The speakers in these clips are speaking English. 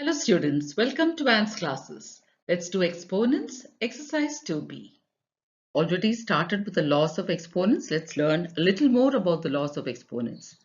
Hello students, welcome to Anne's classes. Let's do exponents, exercise 2b. Already started with the laws of exponents. Let's learn a little more about the laws of exponents.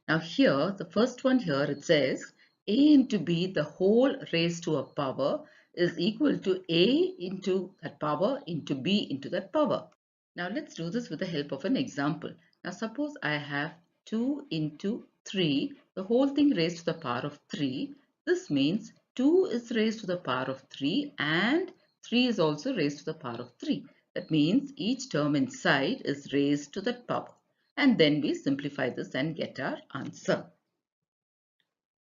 Now here, the first one here, it says a into b the whole raised to a power is equal to a into that power into b into that power. Now let's do this with the help of an example. Now suppose I have 2 into 3, the whole thing raised to the power of 3. This means 2 is raised to the power of 3 and 3 is also raised to the power of 3. That means each term inside is raised to that power. And then we simplify this and get our answer.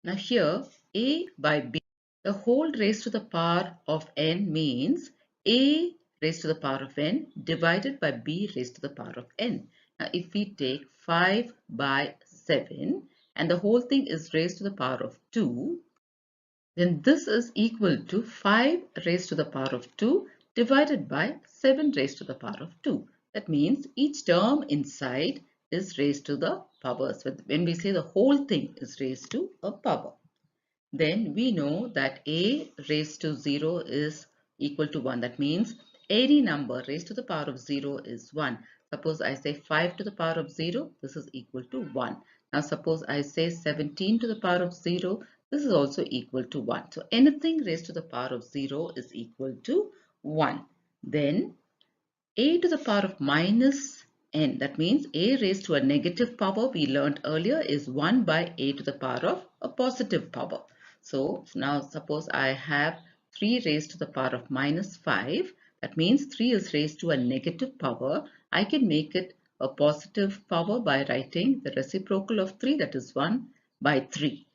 Now here a by b, the whole raised to the power of n means a raised to the power of n divided by b raised to the power of n. Now if we take 5 by 7 and the whole thing is raised to the power of 2, then this is equal to 5 raised to the power of 2 divided by 7 raised to the power of 2. That means each term inside is raised to the powers. When we say the whole thing is raised to a power, then we know that a raised to 0 is equal to 1. That means any number raised to the power of 0 is 1. Suppose I say 5 to the power of 0, this is equal to 1. Now suppose I say 17 to the power of 0, this is also equal to 1. So anything raised to the power of 0 is equal to 1. Then a to the power of minus n, that means a raised to a negative power, we learned earlier, is 1 by a to the power of a positive power. So now suppose I have 3 raised to the power of minus 5. That means 3 is raised to a negative power. I can make it a positive power by writing the reciprocal of 3, that is 1 by 3.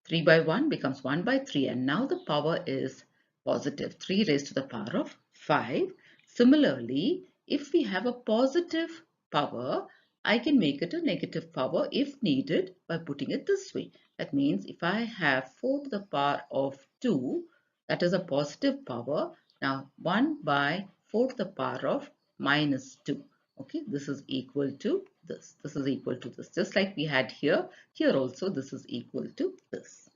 3 by 1 becomes 1 by 3, and now the power is positive, 3 raised to the power of 5. Similarly, if we have a positive power, I can make it a negative power if needed by putting it this way. That means if I have 4 to the power of 2, that is a positive power. Now 1 by 4 to the power of minus 2. Okay, this is equal to this. This is equal to this. Just like we had here, here also this is equal to this.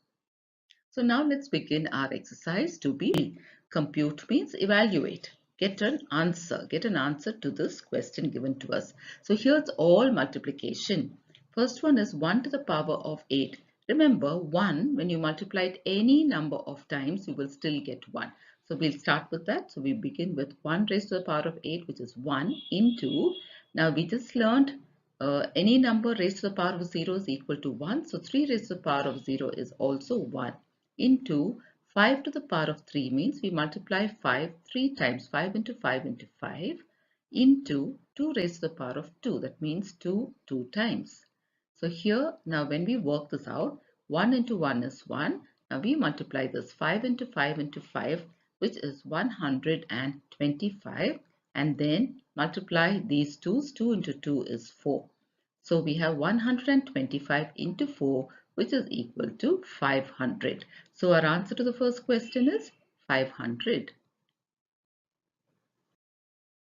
So now let's begin our exercise to be compute means evaluate. Get an answer to this question given to us. So here's all multiplication. First one is 1 to the power of 8. Remember 1, when you multiply it any number of times, you will still get 1. So we'll start with that. So we begin with 1 raised to the power of 8, which is 1 into, now we just learned any number raised to the power of 0 is equal to 1. So 3 raised to the power of 0 is also 1 into 5 to the power of 3 means we multiply 5 3 times, 5 into 5 into 5 into 2 raised to the power of 2. That means 2 times. So here now when we work this out, 1 into 1 is 1. Now we multiply this 5 into 5 into 5, which is 125, and then multiply these 2's. 2 into 2 is 4. So we have 125 into 4, which is equal to 500. So our answer to the first question is 500.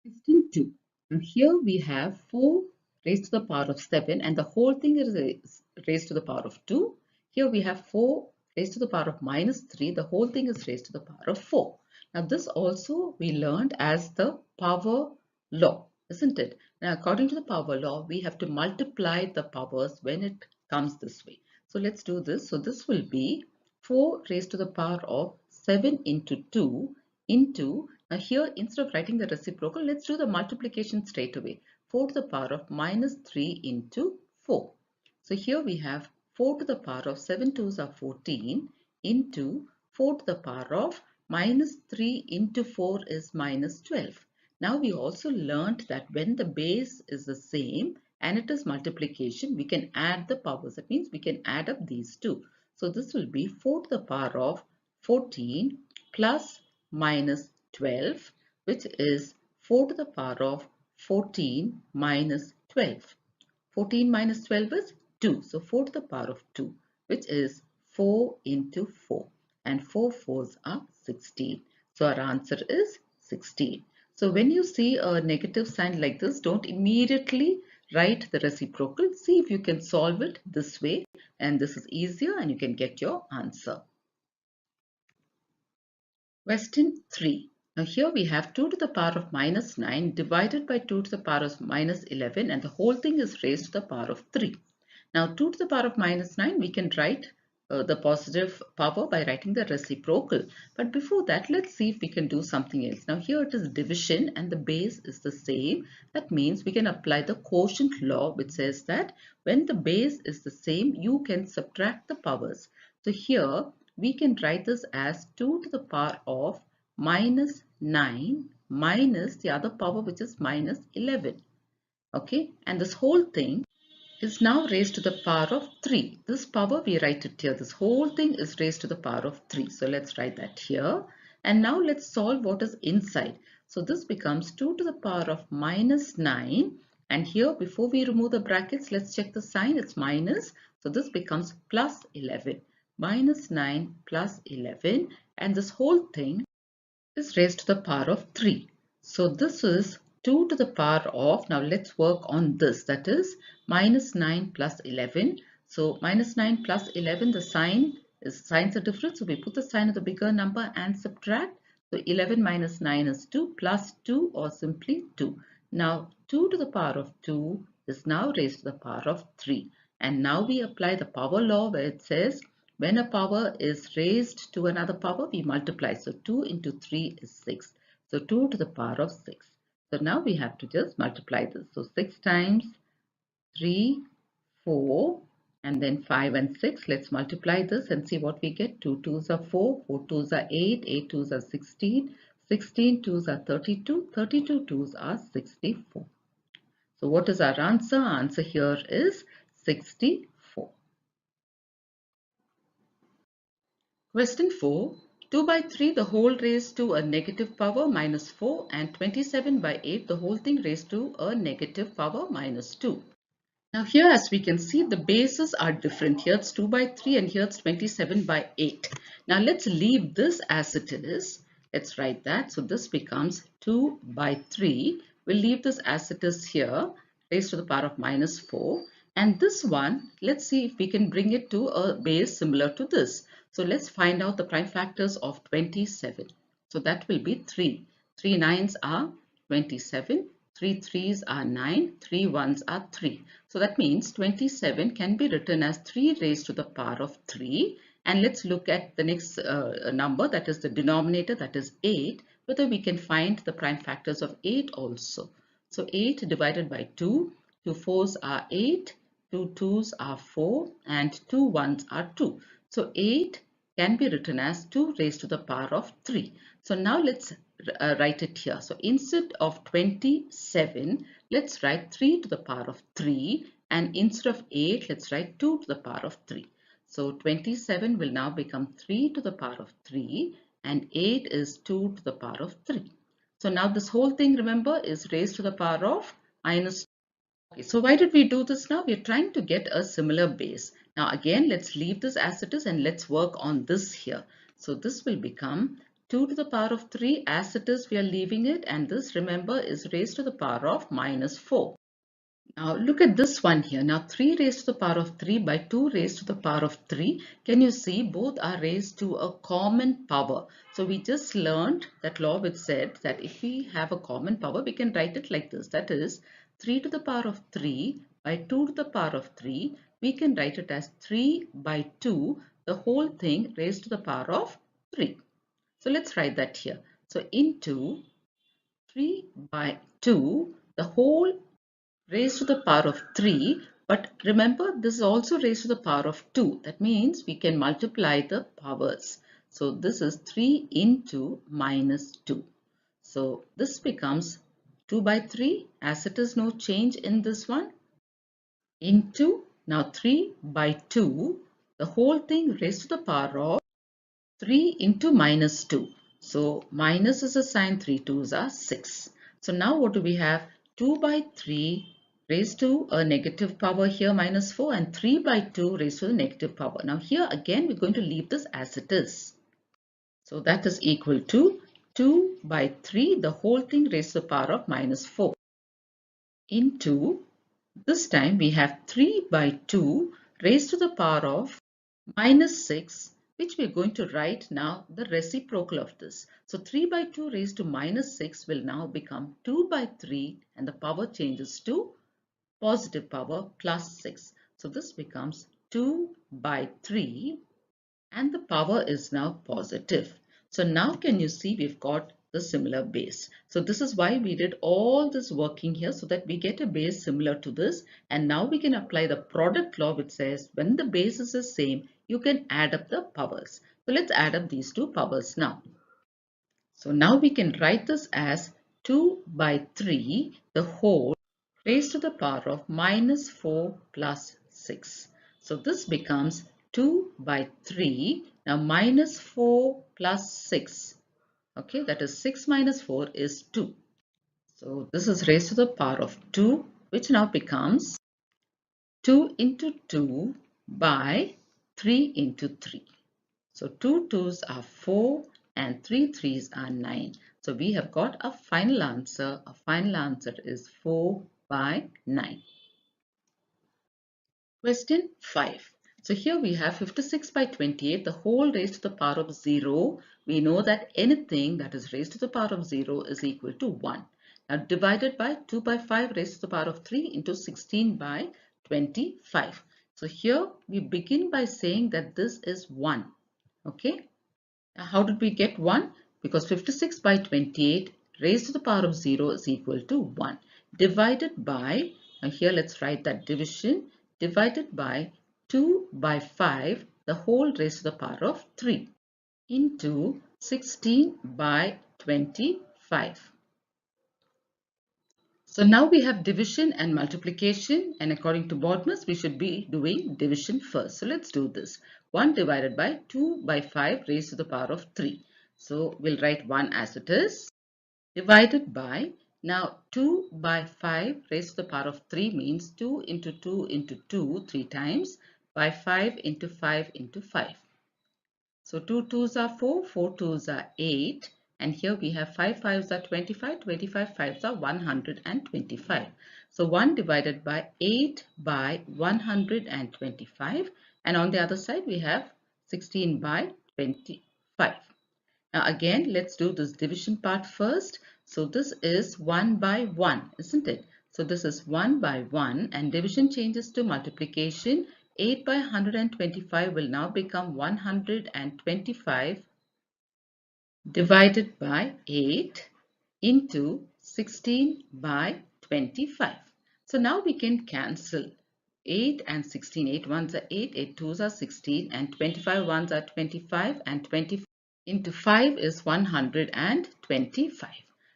Question 2. Now here we have 4 raised to the power of 7 and the whole thing is raised to the power of 2. Here we have 4 raised to the power of minus 3. The whole thing is raised to the power of 4. Now this also we learned as the power law, isn't it? Now according to the power law, we have to multiply the powers when it comes this way. So let's do this. So this will be 4 raised to the power of 7 into 2 into, now here instead of writing the reciprocal, let's do the multiplication straight away. 4 to the power of minus 3 into 4. So here we have 4 to the power of 7 twos are 14 into 4 to the power of minus 3 into 4 is minus 12. Now we also learnt that when the base is the same and it is multiplication, we can add the powers. That means we can add up these two. So this will be 4 to the power of 14 plus minus 12, which is 4 to the power of 14 minus 12. 14 minus 12 is 2. So 4 to the power of 2, which is 4 into 4. And 4 fours are 16. So our answer is 16. So when you see a negative sign like this, don't immediately write the reciprocal. See if you can solve it this way. And this is easier and you can get your answer. Question 3. Now here we have 2 to the power of minus 9 divided by 2 to the power of minus 11, and the whole thing is raised to the power of 3. Now 2 to the power of minus 9, we can write the positive power by writing the reciprocal. But before that, let's see if we can do something else. Now here it is division and the base is the same. That means we can apply the quotient law, which says that when the base is the same, you can subtract the powers. So here we can write this as 2 to the power of minus 9 minus the other power, which is minus 11. Okay, and this whole thing is now raised to the power of 3. This power, we write it here. This whole thing is raised to the power of 3. So let's write that here. And now let's solve what is inside. So this becomes 2 to the power of minus 9. And here, before we remove the brackets, let's check the sign. It's minus. So this becomes plus 11. Minus 9 plus 11. And this whole thing is raised to the power of 3. So this is 2 to the power of, now let's work on this, that is minus 9 plus 11. So minus 9 plus 11, the signs are different. So we put the sign of the bigger number and subtract. So 11 minus 9 is 2 plus 2 or simply 2. Now 2 to the power of 2 is now raised to the power of 3. And now we apply the power law where it says when a power is raised to another power, we multiply. So 2 into 3 is 6. So 2 to the power of 6. So now we have to just multiply this. So 6 times 3, 4, and then 5 and 6. Let's multiply this and see what we get. 2 twos are 4, 4 twos are 8, 8 twos are 16, 16 twos are 32, 32 twos are 64. So what is our answer? Our answer here is 64. Question 4. 2 by 3 the whole raised to a negative power minus 4 and 27 by 8 the whole thing raised to a negative power minus 2. Now here as we can see the bases are different. Here it's 2 by 3 and here it's 27 by 8. Now let's leave this as it is. Let's write that. So this becomes 2 by 3. We'll leave this as it is here, raised to the power of minus 4. And this one, let's see if we can bring it to a base similar to this. So let's find out the prime factors of 27. So that will be 3. 3 nines are 27. 3 threes are 9. 3 ones are 3. So that means 27 can be written as 3 raised to the power of 3. And let's look at the next number, that is the denominator, that is 8, whether we can find the prime factors of 8 also. So 8 divided by 2, 2 fours are 8, 2 twos are 4, and 2 ones are 2. So 8 can be written as 2 raised to the power of 3. So now let's write it here. So instead of 27, let's write 3 to the power of 3, and instead of 8, let's write 2 to the power of 3. So 27 will now become 3 to the power of 3, and 8 is 2 to the power of 3. So now this whole thing, remember, is raised to the power of minus. Okay, so why did we do this now? We are trying to get a similar base. Now again, let's leave this as it is and let's work on this here. So this will become 2 to the power of 3 as it is, we are leaving it, and this, remember, is raised to the power of minus 4. Now look at this one here. Now 3 raised to the power of 3 by 2 raised to the power of 3. Can you see both are raised to a common power? So we just learned that law which said that if we have a common power, we can write it like this. That is 3 to the power of 3 by 2 to the power of 3. We can write it as 3 by 2, the whole thing raised to the power of 3. So let's write that here. So into 3 by 2, the whole raised to the power of 3, but remember this is also raised to the power of 2. That means we can multiply the powers. So this is 3 into minus 2. So this becomes 2 by 3 as it is, no change in this one, into now 3 by 2, the whole thing raised to the power of 3 into minus 2. So minus is a sign, 3 twos are 6. So now what do we have? 2 by 3 raised to a negative power here, minus 4, and 3 by 2 raised to the negative power. Now here again we're going to leave this as it is. So that is equal to 2 by 3, the whole thing raised to the power of minus 4, into, this time we have 3 by 2 raised to the power of minus 6, which we are going to write now the reciprocal of this. So 3 by 2 raised to minus 6 will now become 2 by 3 and the power changes to positive power plus 6. So this becomes 2 by 3 and the power is now positive. So now can you see we've got the similar base. So this is why we did all this working here so that we get a base similar to this, and now we can apply the product law which says when the base is the same you can add up the powers. So let's add up these two powers now. So now we can write this as 2 by 3 the whole raised to the power of minus 4 plus 6. So this becomes 2 by 3. Now minus 4 plus 6. Okay, that is 6 minus 4 is 2. So this is raised to the power of 2, which now becomes 2 into 2 by 3 into 3. So 2 2s are 4 and 3 3s are 9. So we have got a final answer. A final answer is 4 by 9. Question 5. So here we have 56 by 28, the whole raised to the power of 0. We know that anything that is raised to the power of 0 is equal to 1. Now divided by 2 by 5 raised to the power of 3 into 16 by 25. So here we begin by saying that this is 1. Okay. Now how did we get 1? Because 56 by 28 raised to the power of 0 is equal to 1. Divided by, now here let's write that division, divided by 2 by 5, the whole raised to the power of 3 into 16 by 25. So now we have division and multiplication, and according to Bodmer's we should be doing division first. So let's do this. 1 divided by 2 by 5 raised to the power of 3. So we'll write 1 as it is, divided by, now 2 by 5 raised to the power of 3 means 2 into 2 into 2 3 times, by 5 into 5 into 5. So 2 2s are 4, 4 2s are 8, and here we have 5 5s are 25, 25 5s are 125. So 1 divided by 8 by 125, and on the other side we have 16 by 25. Now again, let's do this division part first. So this is 1 by 1, isn't it? So this is 1 by 1, and division changes to multiplication. 8 by 125 will now become 125 divided by 8 into 16 by 25. So now we can cancel 8 and 16. 8 ones are 8, 8 twos are 16, and 25 ones are 25, and 25 into 5 is 125.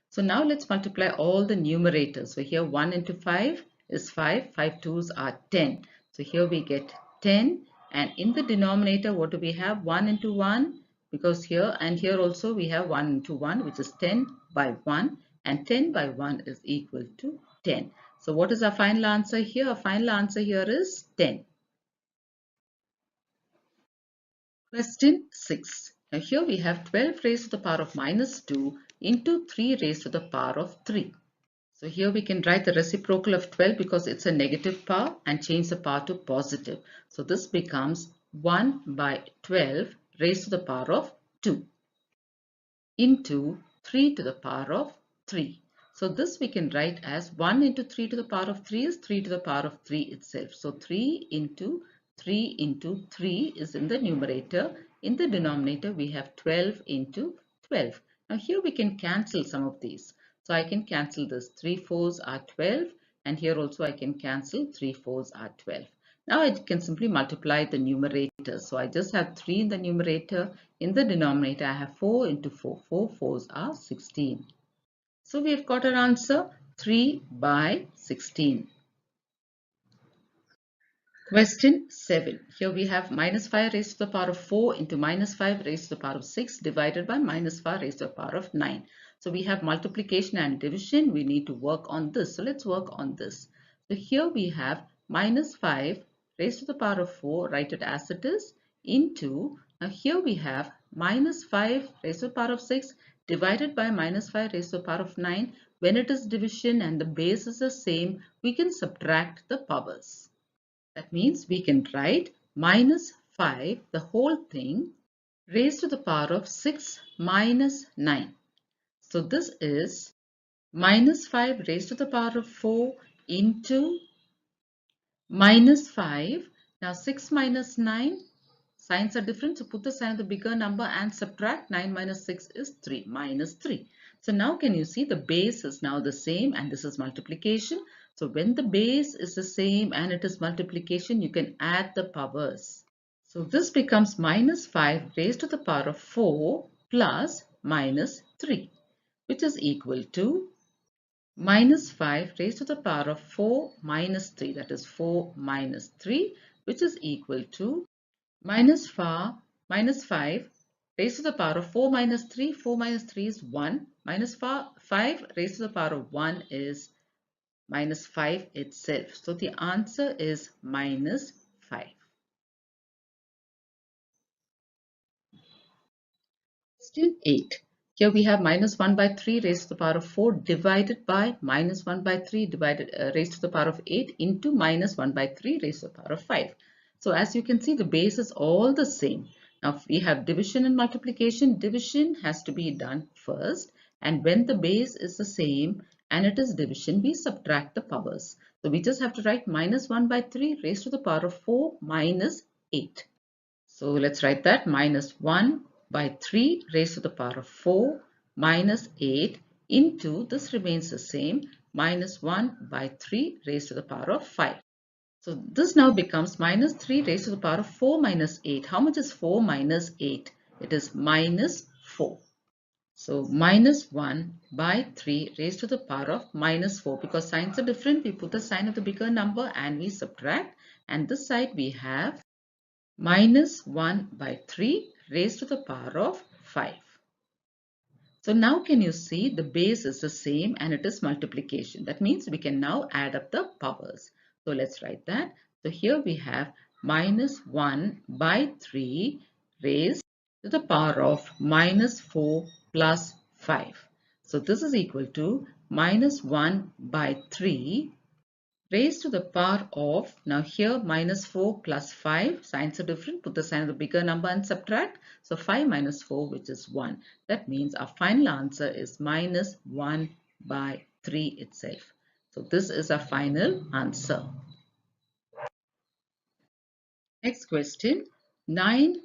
So now let's multiply all the numerators. So here 1 into 5 is 5. 5 twos are 10. So here we get 10. And in the denominator, what do we have? 1 into 1. Because here and here also we have 1 into 1, which is 10 by 1. And 10 by 1 is equal to 10. So what is our final answer here? Our final answer here is 10. Question 6. Now here we have 12 raised to the power of minus 2 into 3 raised to the power of 3. So here we can write the reciprocal of 12 because it's a negative power and change the power to positive. So this becomes 1 by 12 raised to the power of 2 into 3 to the power of 3. So this we can write as 1 into 3 to the power of 3 is 3 to the power of 3 itself. So 3 into 3 is in the numerator. In the denominator we have 12 into 12. Now here we can cancel some of these. So I can cancel this. 3 fours are 12, and here also I can cancel 3 fours are 12. Now I can simply multiply the numerator. So I just have 3 in the numerator. In the denominator, I have 4 into 4. 4 fours are 16. So we have got our answer 3 by 16. Question 7. Here we have minus 5 raised to the power of 4 into minus 5 raised to the power of 6 divided by minus 5 raised to the power of 9. So we have multiplication and division. We need to work on this. So let's work on this. So here we have minus 5 raised to the power of 4, write it as it is, into, now here we have minus 5 raised to the power of 6 divided by minus 5 raised to the power of 9. When it is division and the base is the same, we can subtract the powers. That means we can write minus 5, the whole thing, raised to the power of 6 minus 9. So this is minus 5 raised to the power of 4 into minus 5. Now 6 minus 9, signs are different. So put the sign of the bigger number and subtract. 9 minus 6 is 3, minus 3. So now can you see the base is now the same and this is multiplication. So when the base is the same and it is multiplication, you can add the powers. So this becomes minus 5 raised to the power of 4 plus minus 3, which is equal to minus 5 raised to the power of 4 minus 3, that is 4 minus 3, which is equal to minus 5 raised to the power of 4 minus 3. 4 minus 3 is 1. Minus 5 raised to the power of 1 is minus 5 itself. So the answer is minus 5. Question 8. Here we have minus 1 by 3 raised to the power of 4 divided by minus 1 by 3 raised to the power of 8 into minus 1 by 3 raised to the power of 5. So as you can see, the base is all the same. Now if we have division and multiplication, division has to be done first, and when the base is the same and it is division, we subtract the powers. So we just have to write minus 1 by 3 raised to the power of 4 minus 8. So let's write that minus 1 by 3 raised to the power of 4 minus 8 into, this remains the same, minus 1 by 3 raised to the power of 5. So this now becomes minus 3 raised to the power of 4 minus 8. How much is 4 minus 8? It is minus 4. So minus 1 by 3 raised to the power of minus 4. Because signs are different, we put the sign of the bigger number and we subtract. And this side we have minus 1 by 3 raised to the power of 5. So now can you see the base is the same and it is multiplication. That means we can now add up the powers. So let's write that. So here we have minus 1 by 3 raised to the power of minus 4 plus 5. So this is equal to minus 1 by 3 raised to the power of, now here minus 4 plus 5, signs are different, put the sign of the bigger number and subtract. So 5 minus 4, which is 1. That means our final answer is minus 1 by 3 itself. So this is our final answer. Next question, 9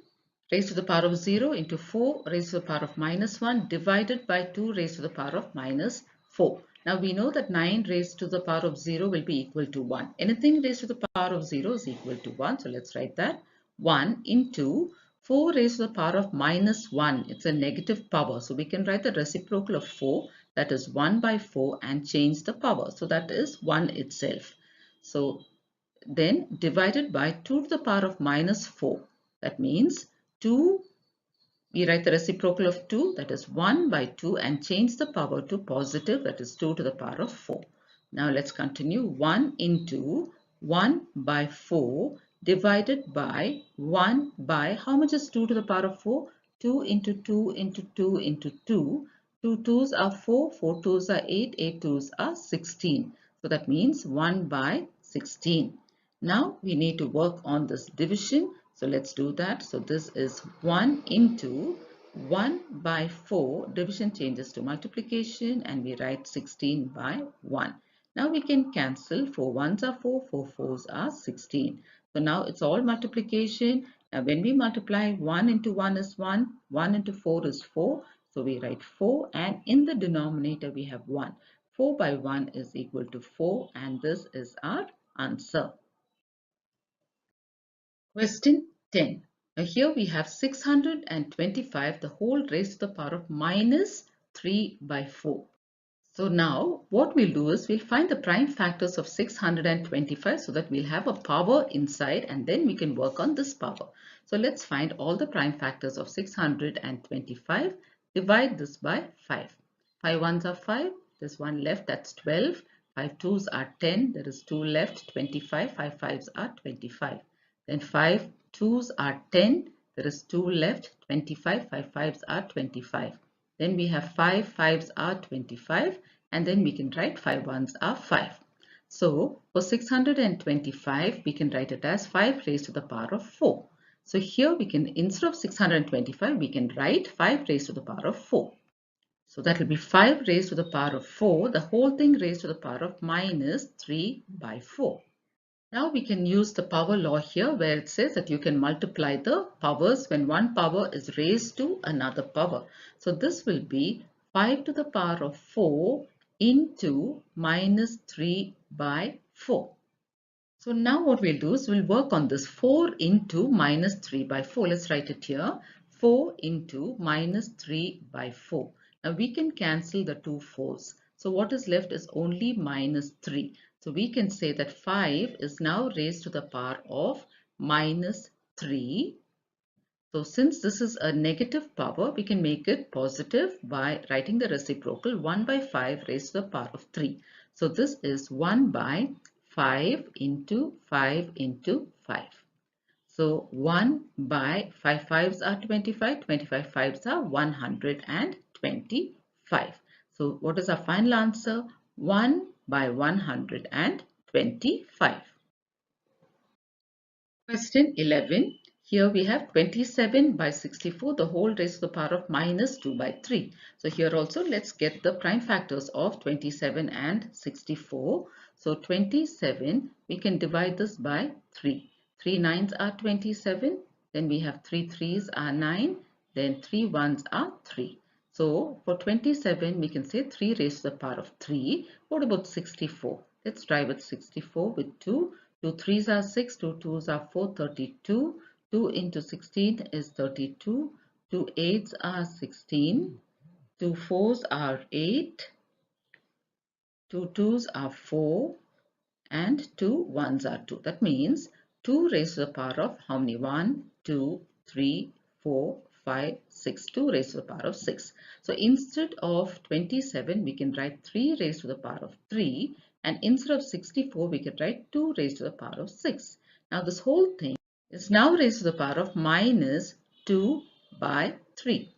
raised to the power of 0 into 4 raised to the power of minus 1 divided by 2 raised to the power of minus 4. Now we know that 9 raised to the power of 0 will be equal to 1. Anything raised to the power of 0 is equal to 1. So let's write that. 1 into 4 raised to the power of minus 1. It's a negative power. So we can write the reciprocal of 4, that is 1 by 4, and change the power. So that is 1 itself. So then divided by 2 to the power of minus 4. That means 2, we write the reciprocal of 2, that is 1 by 2, and change the power to positive, that is 2 to the power of 4. Now let's continue. 1 into 1 by 4 divided by 1 by, how much is 2 to the power of 4? 2 into 2 into 2 into 2. 2 2s are 4, 4 2s are 8, 8 2s are 16. So that means 1 by 16. Now we need to work on this division. So let's do that. So this is 1 into 1 by 4. Division changes to multiplication and we write 16 by 1. Now we can cancel. 4 1s are 4, 4 4s are 16. So now it's all multiplication. Now when we multiply, 1 into 1 is 1, 1 into 4 is 4. So we write 4 and in the denominator we have 1. 4 by 1 is equal to 4 and this is our answer. Question 10. Now here we have 625, the whole raised to the power of minus 3 by 4. So now what we'll do is we'll find the prime factors of 625 so that we'll have a power inside and then we can work on this power. So let's find all the prime factors of 625. Divide this by 5. 5 ones are 5. There's 1 left, that's 12. 5 twos are 10. There is 2 left, 25. 5 fives are 25. Then 5 twos are 10. There is 2 left, 25. 5 fives are 25. Then we have 5 fives are 25 and then we can write 5 ones are 5. So for 625 we can write it as 5 raised to the power of 4. So here we can, instead of 625, we can write 5 raised to the power of 4. So that will be 5 raised to the power of 4, the whole thing raised to the power of minus 3 by 4. Now we can use the power law here where it says that you can multiply the powers when one power is raised to another power. So this will be 5 to the power of 4 into minus 3 by 4. So now what we'll do is we'll work on this 4 into minus 3 by 4. Let's write it here. 4 into minus 3 by 4. Now we can cancel the two 4's. So what is left is only minus 3. So we can say that 5 is now raised to the power of minus 3. So since this is a negative power, we can make it positive by writing the reciprocal 1 by 5 raised to the power of 3. So this is 1 by 5 into 5 into 5. So 1 by 5 fives are 25, 25 fives are 125. So what is our final answer? 1 by 125. Question 11. Here we have 27 by 64, the whole raised to the power of minus 2 by 3. So here also let's get the prime factors of 27 and 64. So 27, we can divide this by 3. 3 nines are 27, then we have 3 threes are 9, then 3 ones are 3. So for 27, we can say 3 raised to the power of 3. What about 64? Let's try with 64 with 2. 2 threes are 6, 2 twos are 4, 32. 2 into 16 is 32. 2 eights are 16. 2 fours are 8. 2 twos are 4. And 2 ones are 2. That means 2 raised to the power of how many? 1, 2, 3, 4, 5, 6. 2 raised to the power of 6. So instead of 27, we can write 3 raised to the power of 3. And instead of 64, we can write 2 raised to the power of 6. Now this whole thing is now raised to the power of minus 2 by 3.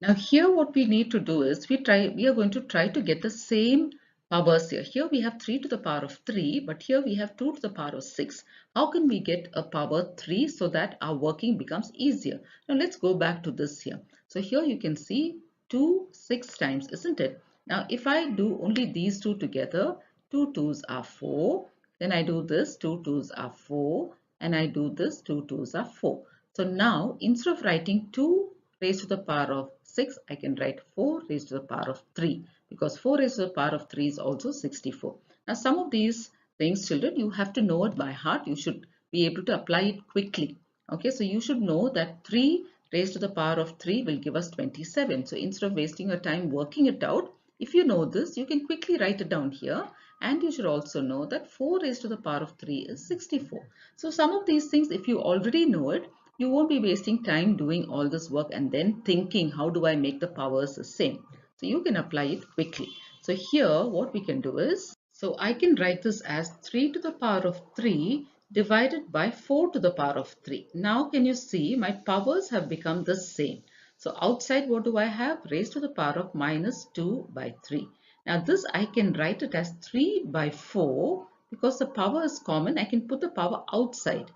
Now here what we need to do is we are going to try to get the same powers here. Here we have 3 to the power of 3, but here we have 2 to the power of 6. How can we get a power 3 so that our working becomes easier? Now let's go back to this here. So here you can see 2 6 times, isn't it? Now if I do only these two together, 2 twos are 4. Then I do this, 2 twos are 4. And I do this, 2 twos are 4. So now instead of writing 2 raised to the power of 6, I can write 4 raised to the power of 3 because 4 raised to the power of 3 is also 64. Now some of these things, children, you have to know it by heart. You should be able to apply it quickly. Okay, so you should know that 3 raised to the power of 3 will give us 27. So instead of wasting your time working it out, if you know this, you can quickly write it down here. And you should also know that 4 raised to the power of 3 is 64. So some of these things, if you already know it, you won't be wasting time doing all this work and then thinking, how do I make the powers the same? So you can apply it quickly. So here what we can do is, so I can write this as 3 to the power of 3 divided by 4 to the power of 3. Now can you see my powers have become the same. So outside what do I have? Raised to the power of minus 2 by 3. Now this I can write it as 3 by 4 because the power is common. I can put the power outside.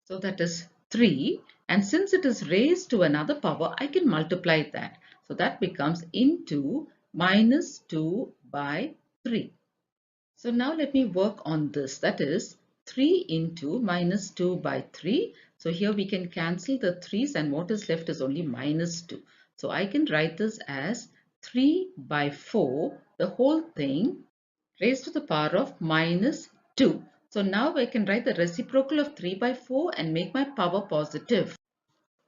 So that is 3, and since it is raised to another power, I can multiply that. So that becomes into minus 2 by 3. So now let me work on this. That is 3 into minus 2 by 3. So here we can cancel the 3's and what is left is only minus 2. So I can write this as 3 by 4, the whole thing raised to the power of minus 2. So now I can write the reciprocal of 3 by 4 and make my power positive.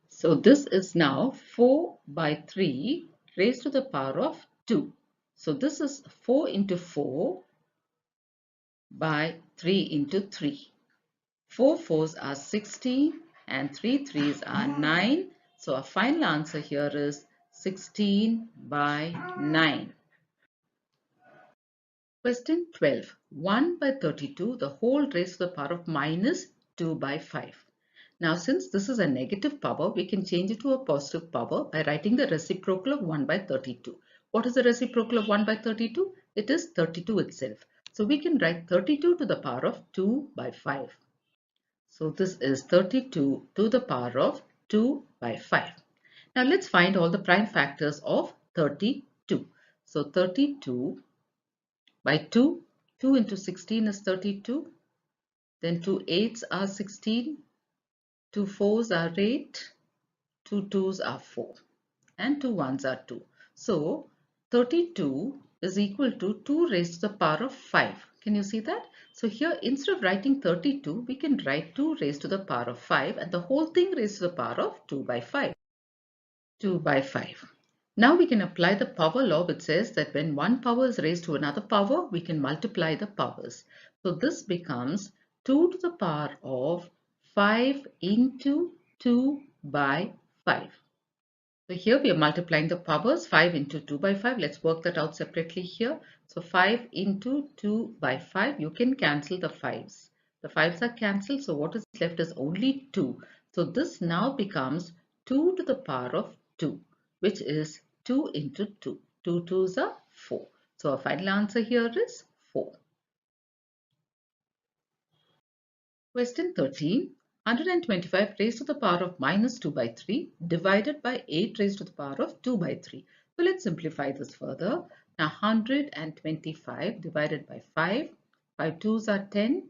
So this is now 4 by 3 raised to the power of 2. So this is 4 into 4 by 3 into 3. 4 fours are 16 and 3 threes are 9. So our final answer here is 16 by 9. Question 12. 1 by 32, the whole raised to the power of minus 2 by 5. Now since this is a negative power, we can change it to a positive power by writing the reciprocal of 1 by 32. What is the reciprocal of 1 by 32? It is 32 itself. So we can write 32 to the power of 2 by 5. So this is 32 to the power of 2 by 5. Now let's find all the prime factors of 32. So 32 by 2, 2 into 16 is 32. Then 2 eights are 16, 2 fours are 8, 2 twos are 4, and 2 ones are 2. So 32 is equal to 2 raised to the power of 5. Can you see that? So here instead of writing 32, we can write 2 raised to the power of 5 and the whole thing raised to the power of 2 by 5. 2 by 5. Now we can apply the power law which says that when one power is raised to another power, we can multiply the powers. So this becomes 2 to the power of 5 into 2 by 5. So here we are multiplying the powers 5 into 2 by 5. Let's work that out separately here. So 5 into 2 by 5, you can cancel the 5s. The 5s are cancelled, so what is left is only 2. So this now becomes 2 to the power of 2, which is 2 into 2. 2 twos are 4. So our final answer here is 4. Question 13. 125 raised to the power of minus 2 by 3 divided by 8 raised to the power of 2 by 3. So let's simplify this further. Now 125 divided by 5. 5 twos are 10.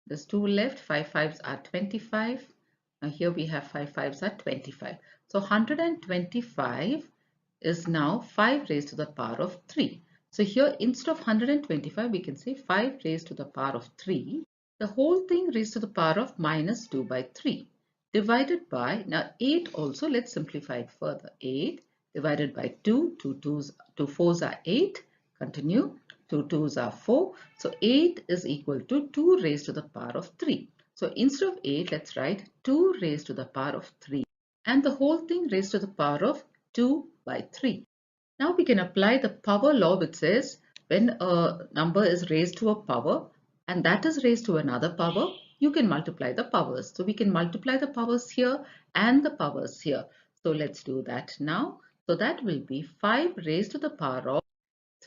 There's 2 left. 5 fives are 25. Now here we have 5 fives are 25. So 125 is now 5 raised to the power of 3. So here instead of 125 we can say 5 raised to the power of 3. The whole thing raised to the power of minus 2 by 3 divided by, now 8 also, let's simplify it further. 8 divided by 2, 2 fours are 8, continue, 2 twos are 4. So 8 is equal to 2 raised to the power of 3. So instead of 8, let's write 2 raised to the power of 3 and the whole thing raised to the power of 2 by 3. Now we can apply the power law which says when a number is raised to a power and that is raised to another power, you can multiply the powers. So we can multiply the powers here and the powers here. So let's do that now. So that will be 5 raised to the power of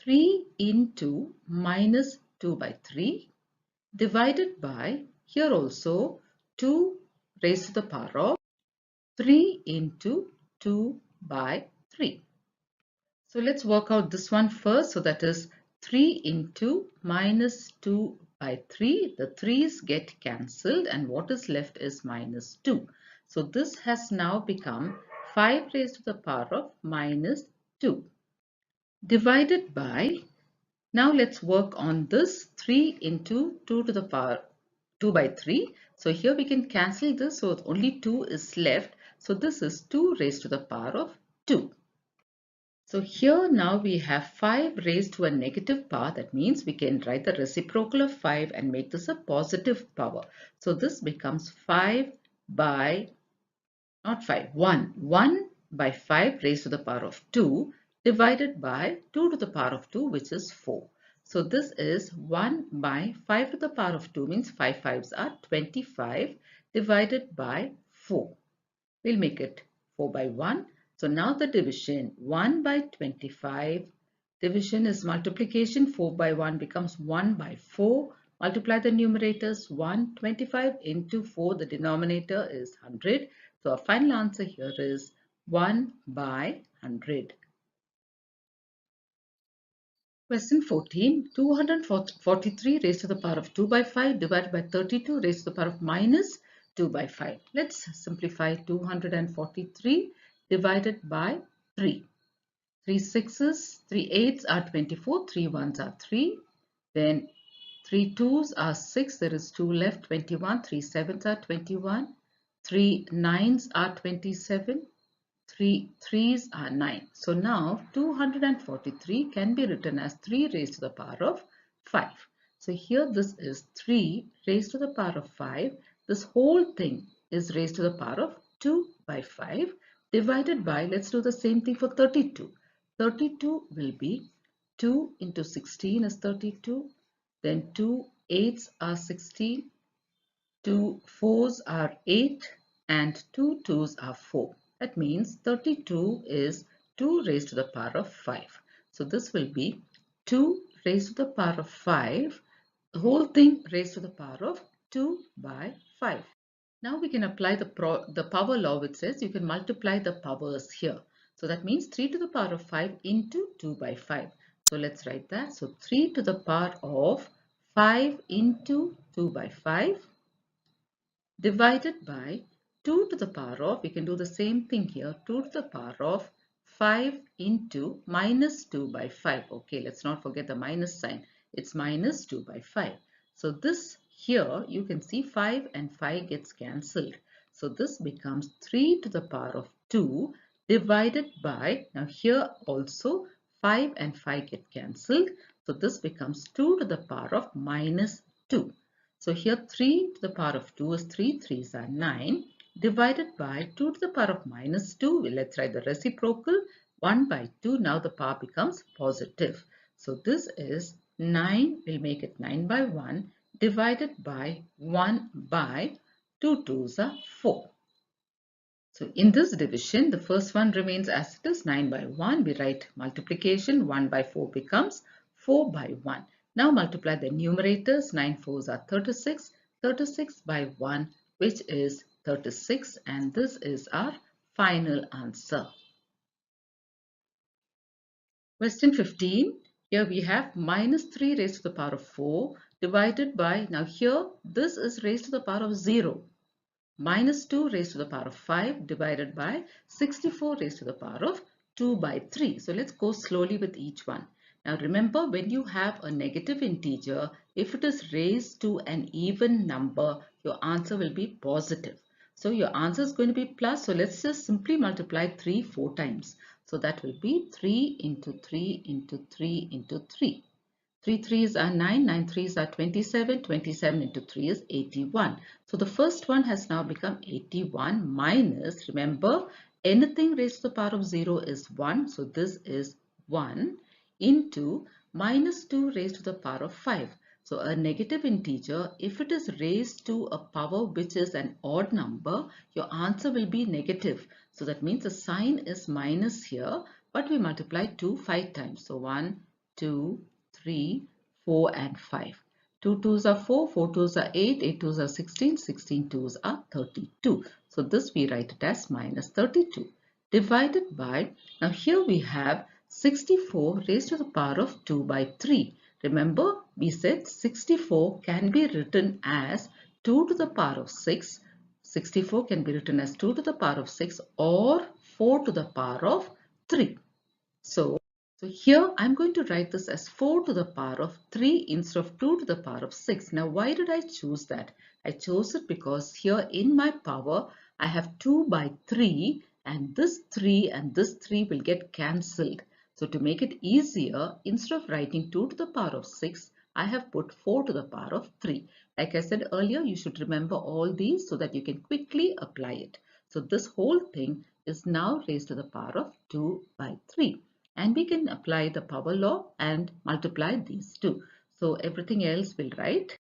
3 into minus 2 by 3 divided by, here also, 2 raised to the power of 3 into 2 by 3. So let's work out this one first. So that is 3 into minus 2 by 3. The 3's get cancelled and what is left is minus 2. So this has now become 5 raised to the power of minus 2 divided by, now let's work on this 3 into 2 to the power 2 by 3. So here we can cancel this, so only 2 is left. So this is 2 raised to the power of 2. So here now we have 5 raised to a negative power. That means we can write the reciprocal of 5 and make this a positive power. So this becomes 5 by, not 5, 1. 1 by 5 raised to the power of 2 divided by 2 to the power of 2, which is 4. So this is 1 by 5 to the power of 2, means 5 fives are 25 divided by 4. We'll make it 4 by 1. So now the division 1 by 25. Division is multiplication. 4 by 1 becomes 1 by 4. Multiply the numerators. 125 into 4. The denominator is 100. So our final answer here is 1 by 100. Question 14. 243 raised to the power of 2 by 5 divided by 32 raised to the power of minus 2 by 5. Let's simplify 243 divided by 3. 3 sixes, 3 eights are 24, 3 ones are 3. Then 3 twos are 6, there is 2 left, 21. 3 sevens are 21. 3 nines are 27. 3 threes are 9. So now 243 can be written as 3 raised to the power of 5. So here this is 3 raised to the power of 5. This whole thing is raised to the power of 2 by 5 divided by, let's do the same thing for 32. 32 will be 2 into 16 is 32. Then 2 eights are 16. 2 fours are 8 and 2 twos are 4. That means 32 is 2 raised to the power of 5. So this will be 2 raised to the power of 5, the whole thing raised to the power of 2 by 5. Now we can apply the power law, which says you can multiply the powers here. So that means 3 to the power of 5 into 2 by 5. So let's write that. So 3 to the power of 5 into 2 by 5 divided by 2 to the power of, we can do the same thing here, 2 to the power of 5 into minus 2 by 5. Okay, let's not forget the minus sign. It's minus 2 by 5. So this here, you can see 5 and 5 gets cancelled. So this becomes 3 to the power of 2 divided by, now here also 5 and 5 get cancelled. So this becomes 2 to the power of minus 2. So here 3 to the power of 2 is 3 3s are 9 divided by 2 to the power of minus 2. Let's write the reciprocal 1 by 2. Now the power becomes positive. So this is 9, we'll make it 9 by 1 divided by 1 by 2 2s are 4. So in this division, the first one remains as it is 9 by 1. We write multiplication 1 by 4 becomes 4 by 1. Now multiply the numerators. 9 fours are 36. 36 by 1, which is 36, and this is our final answer. Question 15. Here we have minus 3 raised to the power of 4 divided by, now here this is raised to the power of 0. Minus 2 raised to the power of 5 divided by 64 raised to the power of 2 by 3. So let's go slowly with each one. Now remember, when you have a negative integer, if it is raised to an even number, your answer will be positive. So your answer is going to be plus. So let's just simply multiply 3 4 times. So that will be 3 into 3 into 3 into 3. 3 threes are 9, 9 threes are 27, 27 into 3 is 81. So the first one has now become 81 minus, remember, anything raised to the power of 0 is 1. So this is 1 into minus 2 raised to the power of 5. So a negative integer, if it is raised to a power which is an odd number, your answer will be negative. So that means the sign is minus here, but we multiply 2 5 times. So 1, 2, 3, 4 and 5. 2 twos are 4, 4 twos are 8, 8 twos are 16, 16 twos are 32. So this we write it as minus 32 divided by, now here we have 64 raised to the power of 2 by 3. Remember, we said 64 can be written as 2 to the power of 6. 64 can be written as 2 to the power of 6 or 4 to the power of 3. So here I'm going to write this as 4 to the power of 3 instead of 2 to the power of 6. Now why did I choose that? I chose it because here in my power I have 2 by 3 and this 3 and this 3 will get cancelled. So to make it easier, instead of writing 2 to the power of 6, I have put 4 to the power of 3. Like I said earlier, you should remember all these so that you can quickly apply it. So this whole thing is now raised to the power of 2 by 3. And we can apply the power law and multiply these two. So everything else will write.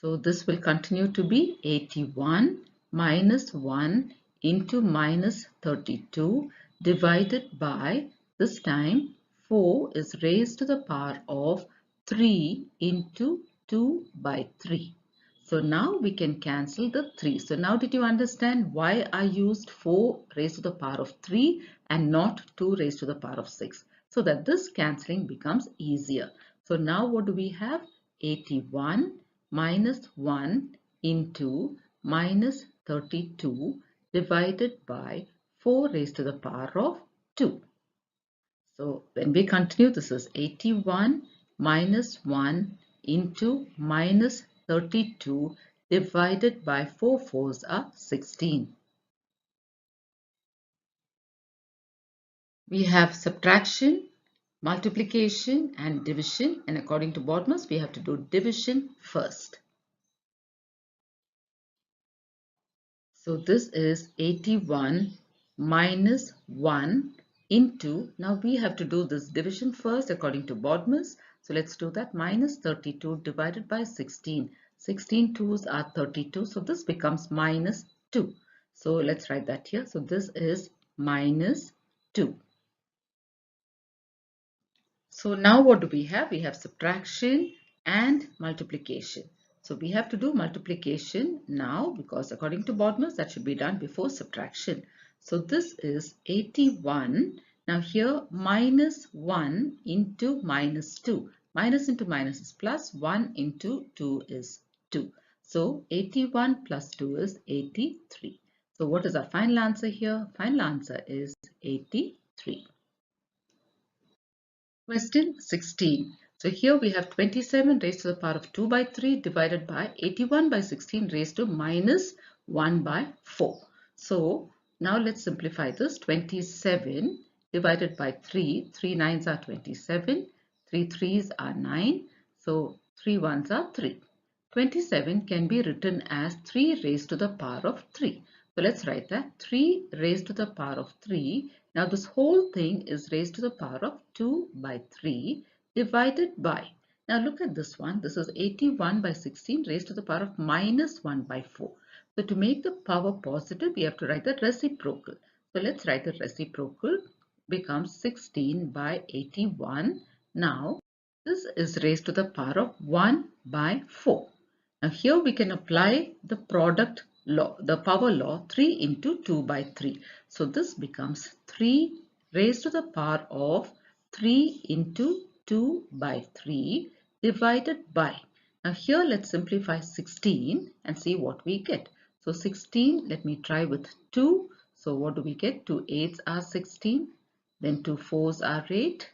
So this will continue to be 81 minus 1 into minus 32 divided by, this time 4 is raised to the power of 3 into 2 by 3. So now we can cancel the 3. So now did you understand why I used 4 raised to the power of 3 and not 2 raised to the power of 6? So that this cancelling becomes easier. So now what do we have? 81 minus 1 into minus 32 divided by 4 raised to the power of 2. So when we continue, this is 81 minus 1 into minus 32 divided by 4 fours are 16. We have subtraction, multiplication and division, and according to Bodmer's we have to do division first. So this is 81 minus 1 into, now we have to do this division first according to Bodmer's. So let's do that. Minus 32 divided by 16. 16 twos are 32. So this becomes minus 2. So let's write that here. So this is minus 2. So now what do we have? We have subtraction and multiplication. So we have to do multiplication now because according to Bodmer's that should be done before subtraction. So this is 81. Now here minus 1 into minus 2. Minus into minus is plus, 1 into 2 is 2. So 81 plus 2 is 83. So what is our final answer here? Final answer is 83. Question 16. So here we have 27 raised to the power of 2 by 3 divided by 81 by 16 raised to minus 1 by 4. So now let's simplify this. 27 divided by 3. 3 nines are 27. 3 threes are 9. So 3 ones are 3. 27 can be written as 3 raised to the power of 3. So let's write that 3 raised to the power of 3. Now this whole thing is raised to the power of 2 by 3 divided by. Now look at this one. This is 81 by 16 raised to the power of minus 1 by 4. So to make the power positive, we have to write the reciprocal. So let's write the reciprocal becomes 16 by 81. Now this is raised to the power of 1 by 4. Now here we can apply the product law, the power law 3 into 2 by 3. So this becomes 3 raised to the power of 3 into 2 by 3 divided by. Now here let's simplify 16 and see what we get. So 16, let me try with 2. So what do we get? 2 8s are 16, then 2 4s are 8.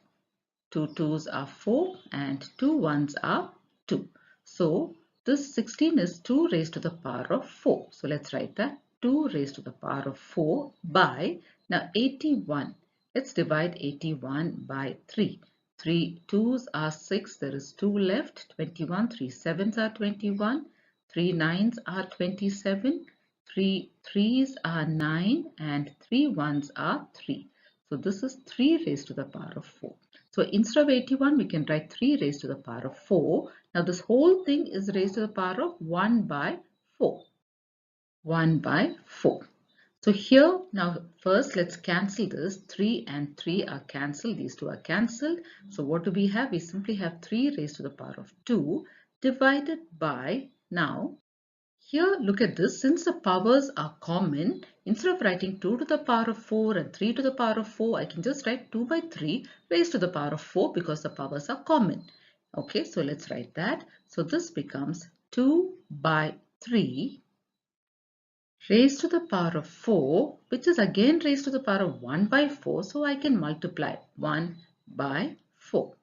2 2s are 4 and 2 1s are 2. So this 16 is 2 raised to the power of 4. So let's write that 2 raised to the power of 4 by, now 81. Let's divide 81 by 3. 3 2s are 6, there is 2 left, 21, 3 7s are 21, 3 9s are 27, 3 3s are 9 and 3 1s are 3. So this is 3 raised to the power of 4. So instead of 81, we can write 3 raised to the power of 4. Now this whole thing is raised to the power of 1 by 4. 1 by 4. So here, now first let's cancel this. 3 and 3 are cancelled. These two are cancelled. So what do we have? We simply have 3 raised to the power of 2 divided by, now here, look at this. Since the powers are common, instead of writing 2 to the power of 4 and 3 to the power of 4, I can just write 2 by 3 raised to the power of 4 because the powers are common. Okay, so let's write that. So this becomes 2 by 3 raised to the power of 4, which is again raised to the power of 1 by 4. So I can multiply 1 by 4.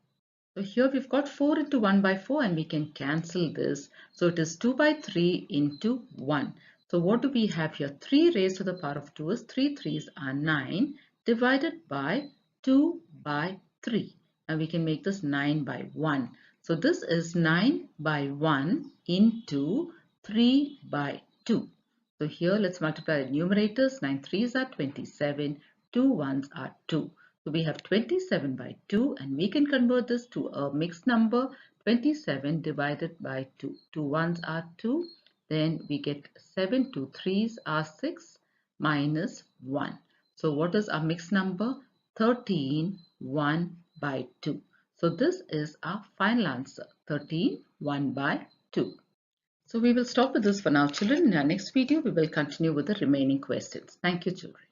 So here we've got 4 into 1 by 4 and we can cancel this. So it is 2 by 3 into 1. So what do we have here? 3 raised to the power of 2 is 3 3s are 9 divided by 2 by 3. Now we can make this 9 by 1. So this is 9 by 1 into 3 by 2. So here let's multiply the numerators. 9 3s are 27, 2 1s are 2. So we have 27 by 2 and we can convert this to a mixed number. 27 divided by 2. 2 1s are 2. Then we get 7, 2 3s are 6 minus 1. So what is our mixed number? 13, 1 by 2. So this is our final answer. 13, 1 by 2. So we will stop with this for now, children. In our next video, we will continue with the remaining questions. Thank you, children.